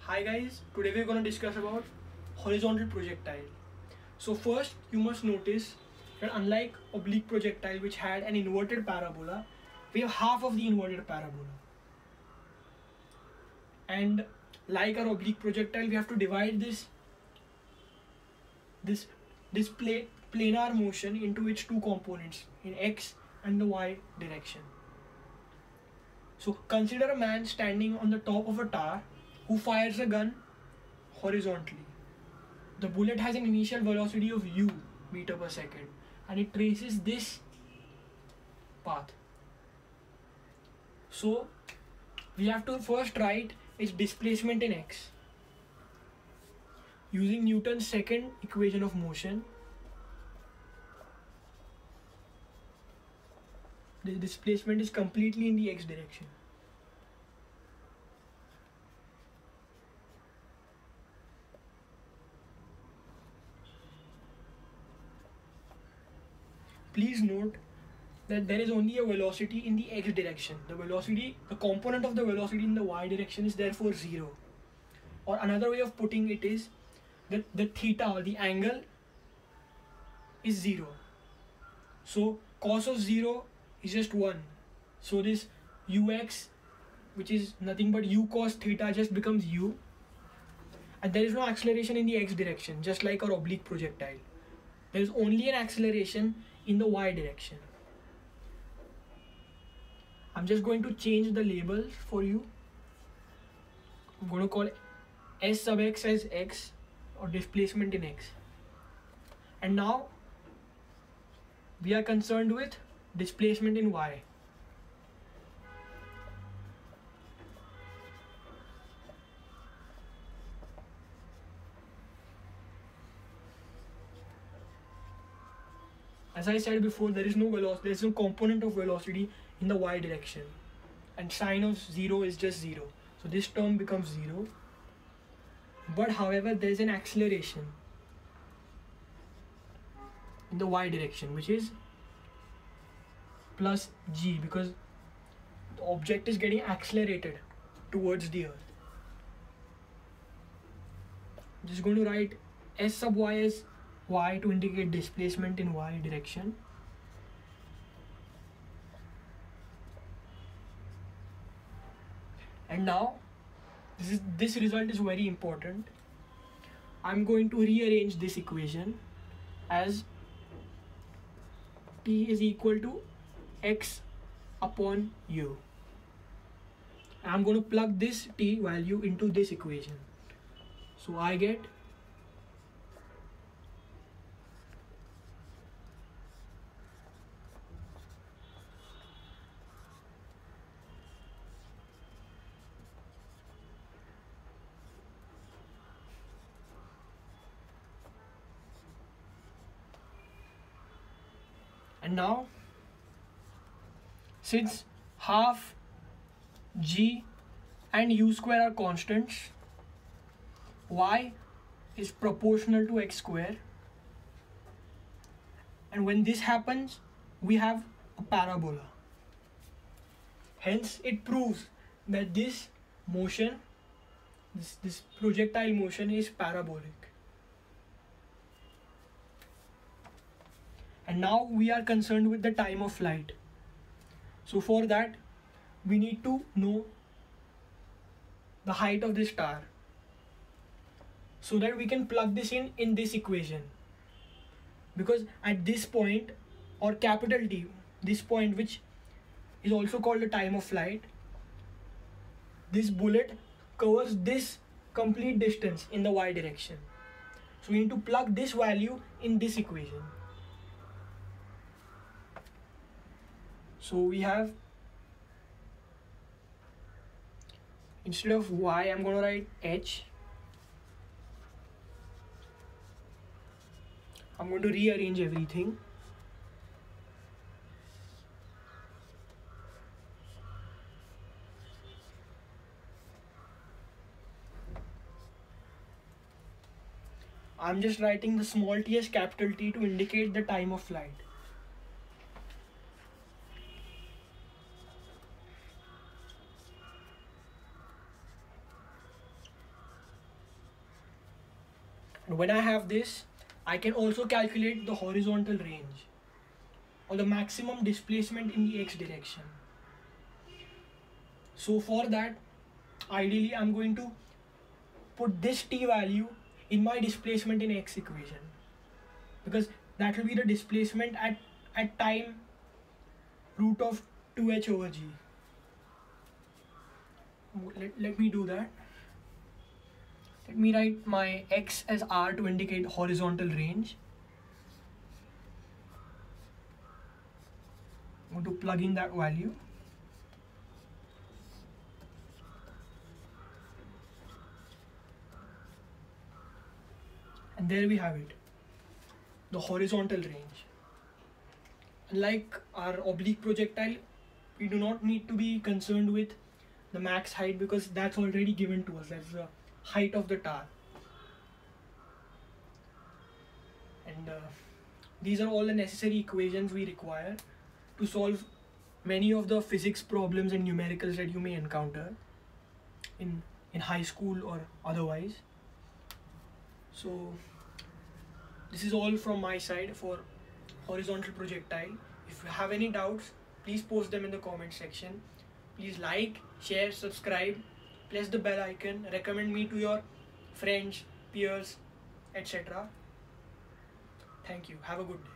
Hi guys, today we're going to discuss about horizontal projectile. So first you must notice that unlike oblique projectile which had an inverted parabola, we have half of the inverted parabola. And like our oblique projectile, we have to divide this planar motion into its two components in x and the y direction. So consider a man standing on the top of a tower who fires a gun horizontally. The bullet has an initial velocity of u meter per second and it traces this path. So we have to first write its displacement in x. Using Newton's second equation of motion, the displacement is completely in the x direction. Please note that there is only a velocity in the x direction. The component of the velocity in the y direction is therefore 0. Or another way of putting it is that the theta or the angle is 0. So cos of 0 is just 1. So this ux, which is nothing but u cos theta, just becomes u. And there is no acceleration in the x direction, just like our oblique projectile. There is only an acceleration in the y direction. I'm just going to change the labels for you. I'm going to call s sub x as x, or displacement in x. And now we are concerned with displacement in y. As I said before, there is no component of velocity in the y direction, and sine of 0 is just 0. So this term becomes 0. But however, there is an acceleration in the y direction, which is plus g, because the object is getting accelerated towards the earth. I'm just going to write s sub y as y to indicate displacement in y direction. And now this result is very important. I'm going to rearrange this equation as t is equal to x upon u. And I'm going to plug this t value into this equation. So I get And now, since half g and u square are constants, y is proportional to x square. And when this happens, we have a parabola. Hence, it proves that this motion, this projectile motion, is parabolic. And now we are concerned with the time of flight. So for that, we need to know the height of this star, so that we can plug this in this equation. Because at this point, or capital T, this point which is also called the time of flight, this bullet covers this complete distance in the y direction. So we need to plug this value in this equation. So we have, instead of y, I'm going to write h. I'm going to rearrange everything. I'm just writing the small t as capital T to indicate the time of flight. And when I have this, I can also calculate the horizontal range or the maximum displacement in the x direction. So for that, ideally I'm going to put this t value in my displacement in x equation, because that will be the displacement at time root of 2h over g. Let me do that. Let me write my x as r to indicate horizontal range. I'm going to plug in that value. And there we have it, the horizontal range. Unlike our oblique projectile, we do not need to be concerned with the max height, because that's already given to us. That's the height of the tower. And these are all the necessary equations we require to solve many of the physics problems and numericals that you may encounter in high school or otherwise. So this is all from my side for horizontal projectile. If you have any doubts, please post them in the comment section. Please like, share, subscribe, press the bell icon, recommend me to your friends, peers, etc. Thank you. Have a good day.